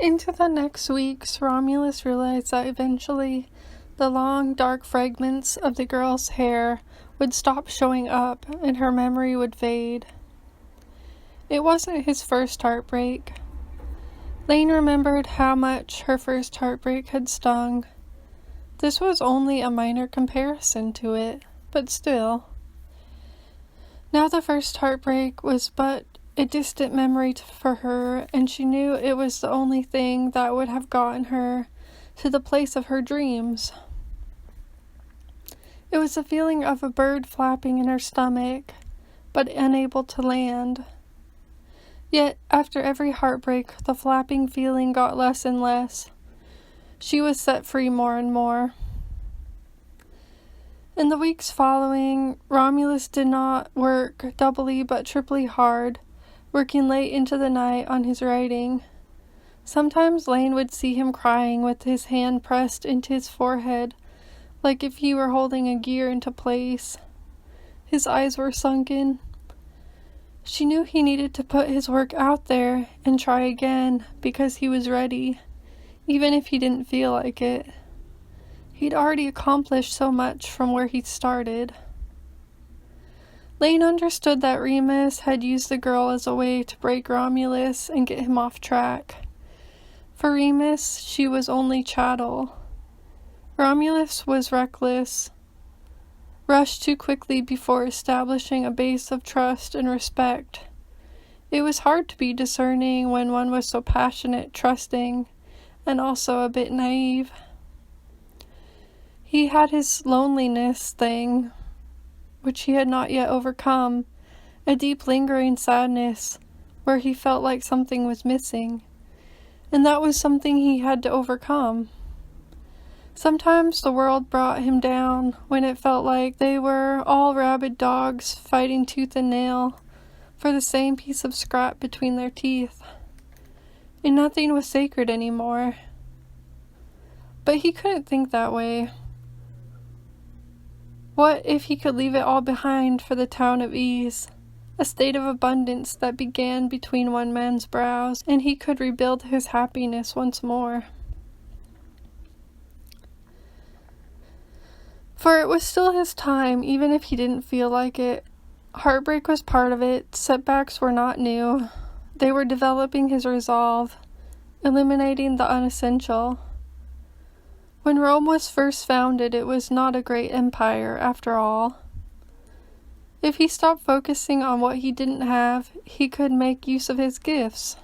Into the next weeks, Romulus realized that eventually the long, dark fragments of the girl's hair would stop showing up and her memory would fade. It wasn't his first heartbreak. Laine remembered how much her first heartbreak had stung. This was only a minor comparison to it, but still. Now the first heartbreak was but a distant memory for her, and she knew it was the only thing that would have gotten her to the place of her dreams. It was the feeling of a bird flapping in her stomach, but unable to land. Yet, after every heartbreak, the flapping feeling got less and less. She was set free more and more. In the weeks following, Romulus did not work doubly but triply hard, working late into the night on his writing. Sometimes Laine would see him crying with his hand pressed into his forehead, like if he were holding a gear into place. His eyes were sunken. She knew he needed to put his work out there and try again because he was ready, even if he didn't feel like it. He'd already accomplished so much from where he'd started. Laine understood that Remus had used the girl as a way to break Romulus and get him off track. For Remus, she was only chattel. Romulus was reckless, rushed too quickly before establishing a base of trust and respect. It was hard to be discerning when one was so passionate, trusting, and also a bit naïve. He had his loneliness thing, which he had not yet overcome, a deep lingering sadness where he felt like something was missing, and that was something he had to overcome. Sometimes the world brought him down when it felt like they were all rabid dogs fighting tooth and nail for the same piece of scrap between their teeth, and nothing was sacred anymore. But he couldn't think that way. What if he could leave it all behind for the town of ease, a state of abundance that began between one man's brows, and he could rebuild his happiness once more? For it was still his time, even if he didn't feel like it. Heartbreak was part of it. Setbacks were not new. They were developing his resolve, eliminating the unessential. When Rome was first founded, it was not a great empire, after all. If he stopped focusing on what he didn't have, he could make use of his gifts.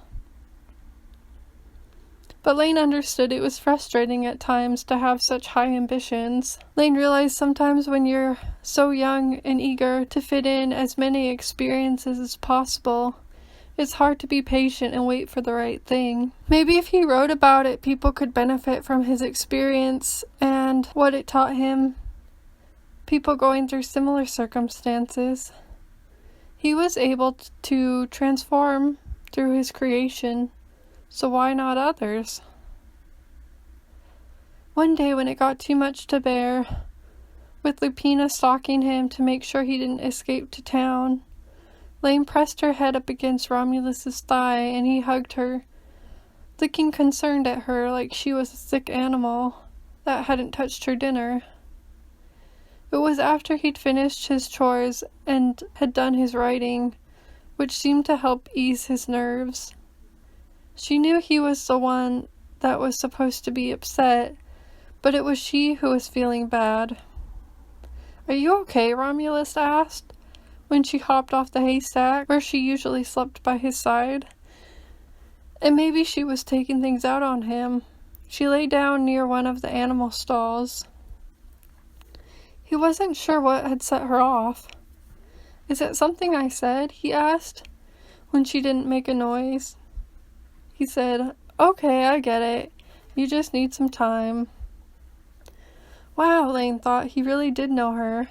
But Laine understood it was frustrating at times to have such high ambitions. Laine realized sometimes when you're so young and eager to fit in as many experiences as possible, it's hard to be patient and wait for the right thing. Maybe if he wrote about it, people could benefit from his experience and what it taught him. People going through similar circumstances. He was able to transform through his creation, so why not others? One day when it got too much to bear, with Lupina stalking him to make sure he didn't escape to town, Laine pressed her head up against Romulus's thigh, and he hugged her, looking concerned at her like she was a sick animal that hadn't touched her dinner. It was after he'd finished his chores and had done his writing, which seemed to help ease his nerves. She knew he was the one that was supposed to be upset, but it was she who was feeling bad. "Are you okay?" Romulus asked, when she hopped off the haystack, where she usually slept by his side. And maybe she was taking things out on him. She lay down near one of the animal stalls. He wasn't sure what had set her off. "Is it something I said?" he asked, when she didn't make a noise. He said, "Okay, I get it. You just need some time." Wow, Laine thought, he really did know her.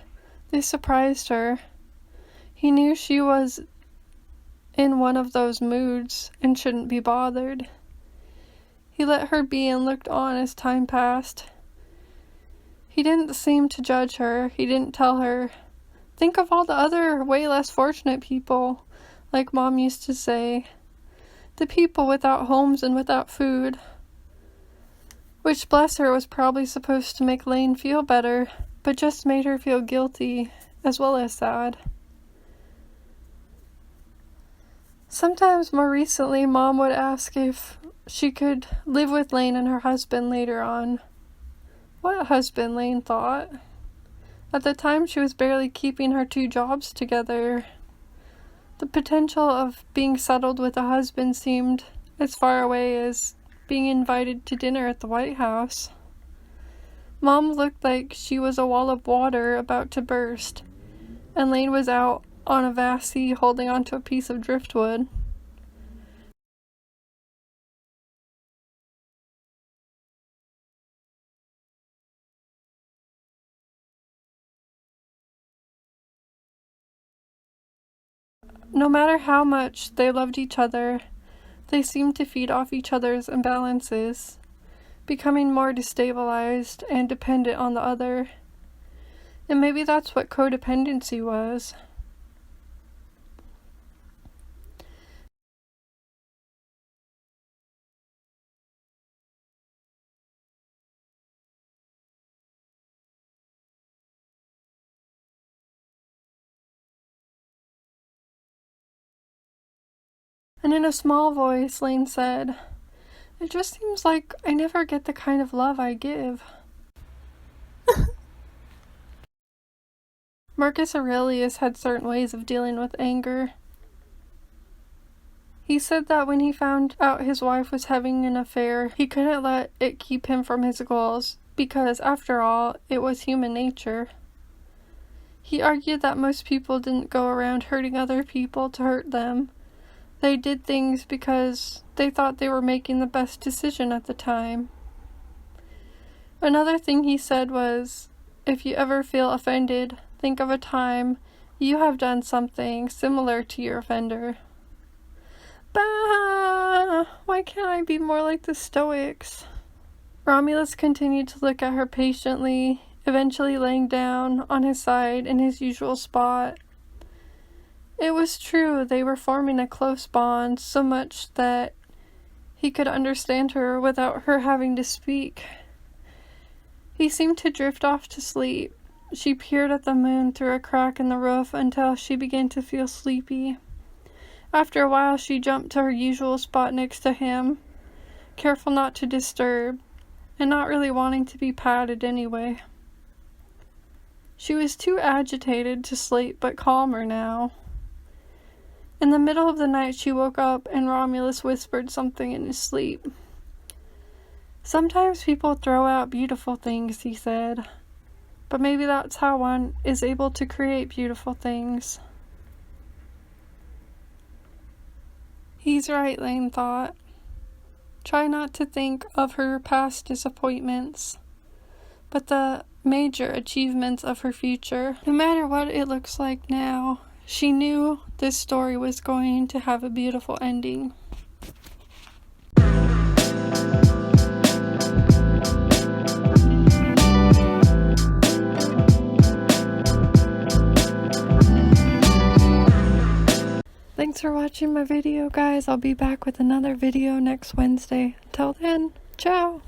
This surprised her. He knew she was in one of those moods and shouldn't be bothered. He let her be and looked on as time passed. He didn't seem to judge her. He didn't tell her, "Think of all the other way less fortunate people," like Mom used to say. The people without homes and without food. Which, bless her, was probably supposed to make Laine feel better, but just made her feel guilty, as well as sad. Sometimes more recently, Mom would ask if she could live with Laine and her husband later on. What husband, Laine thought. At the time, she was barely keeping her 2 jobs together. The potential of being settled with a husband seemed as far away as being invited to dinner at the White House. Mom looked like she was a wall of water about to burst, and Laine was out on a vast sea holding onto a piece of driftwood. No matter how much they loved each other, they seemed to feed off each other's imbalances, becoming more destabilized and dependent on the other. And maybe that's what codependency was. And in a small voice, Laine said, "It just seems like I never get the kind of love I give." Marcus Aurelius had certain ways of dealing with anger. He said that when he found out his wife was having an affair, he couldn't let it keep him from his goals, because, after all, it was human nature. He argued that most people didn't go around hurting other people to hurt them. They did things because they thought they were making the best decision at the time. Another thing he said was, if you ever feel offended, think of a time you have done something similar to your offender. Bah! Why can't I be more like the Stoics? Romulus continued to look at her patiently, eventually laying down on his side in his usual spot. It was true, they were forming a close bond, so much that he could understand her without her having to speak. He seemed to drift off to sleep. She peered at the moon through a crack in the roof until she began to feel sleepy. After a while, she jumped to her usual spot next to him, careful not to disturb, and not really wanting to be patted anyway. She was too agitated to sleep, but calmer now. In the middle of the night, she woke up and Romulus whispered something in his sleep. "Sometimes people throw out beautiful things," he said, "but maybe that's how one is able to create beautiful things." He's right, Laine thought. Try not to think of her past disappointments, but the major achievements of her future. No matter what it looks like now, she knew this story was going to have a beautiful ending. Thanks for watching my video, guys. I'll be back with another video next Wednesday. Until then, ciao!